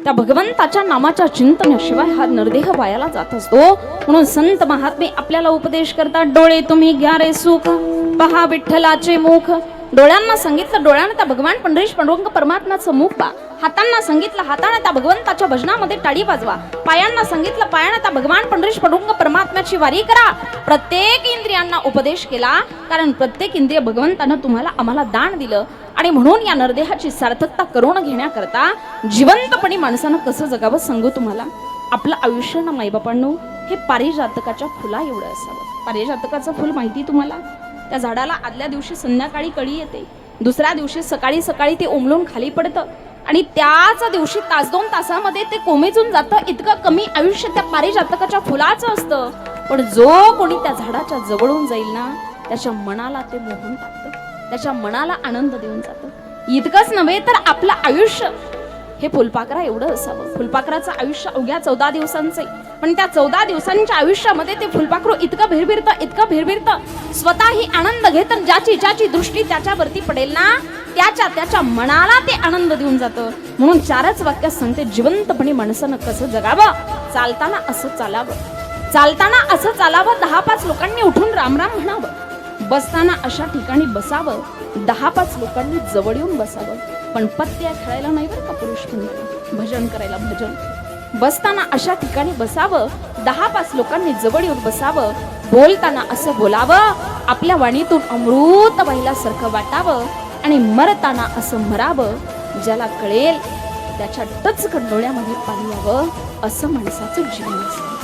त्या भगवंताच्या नामाच्या चिंतनाशिवाय हा नरदेह वायाला जात असतो। म्हणून संत महात्मे आपल्याला उपदेश करतात, डोळे तुम्ही घ्या रे सुख, पहा विठ्ठलाचे मुख। डोळ्यांना सांगितलं डोळ्यानं त्या भगवान पंढरीश पांडुरंग परमात्म्याचं मुख पहा, हातांना सांगितलं हाताने त्या भगवंताच्या भजनामध्ये टाळी वाजवा, पायांना सांगितलं पायाने त्या भगवान पंढरीश पांडुरंग परमात्म्याची वारी करा। प्रत्येक इंद्रियांना उपदेश केला, कारण प्रत्येक इंद्रिय भगवंतानं तुम्हाला आम्हाला दान दिलं। आणि म्हणून या नरदेहाची सार्थकता करून घेण्याकरता जिवंतपणी माणसानं कसं जगावं सांगू तुम्हाला। आपलं आयुष्य ना माईबापांनो हे पारिजातकाच्या फुला एवढं असावं। पारिजातकाचं फुल माहिती तुम्हाला, त्या झाडाला आदल्या दिवशी संध्याकाळी कळी येते, दुसऱ्या दिवशी सकाळी सकाळी ते उमलून खाली पडतं आणि त्याच दिवशी तास दोन तासामध्ये ते कोमेजून जातं। इतकं कमी आयुष्य त्या पारिजातकाच्या फुलाचं असतं, पण जो कोणी त्या झाडाच्या जवळून जाईल ना त्याच्या मनाला ते मोहून टाकतं, त्याच्या मनाला आनंद देऊन जातं। इतकंच नव्हे तर आपलं आयुष्य हे फुलपाखरा एवढं असावं। फुलपाखराचं आयुष्य अवघ्या 14 दिवसांचे, पण त्या 14 दिवसांच्या आयुष्यामध्ये ते फुलपाखरू इतकं भिरभिरतं, स्वतःही आनंद घेत, ज्याची ज्याची दृष्टी त्याच्यावरती पडेल ना त्याच्या मनाला ते आनंद देऊन जातं। म्हणून चारच वाक्यात सांगते, जिवंतपणे माणसानं कसं जगावं, चालताना असं चालावं, चालताना असं चालावं, 10-5 लोकांनी उठून रामराम म्हणावं, बसताना अशा ठिकाणी बसावं, 10-5 लोकांनी जवळ येऊन बसावं, पण पत्त्या खेळायला नाही बरं का पुरुष मंडळी, भजन करायला भजन। बसताना अशा ठिकाणी बसावं, 10-5 लोकांनी जवळ येऊन बसावं, बोलताना असं बोलावं आपल्या वाणीतून अमृत वाहिल्यासारखं वाटावं, आणि मरताना असं मरावं ज्याला कळेल त्याच्या टचकन डोळ्यामध्ये पाणी यावं, असं माणसाचं जीवन असतं।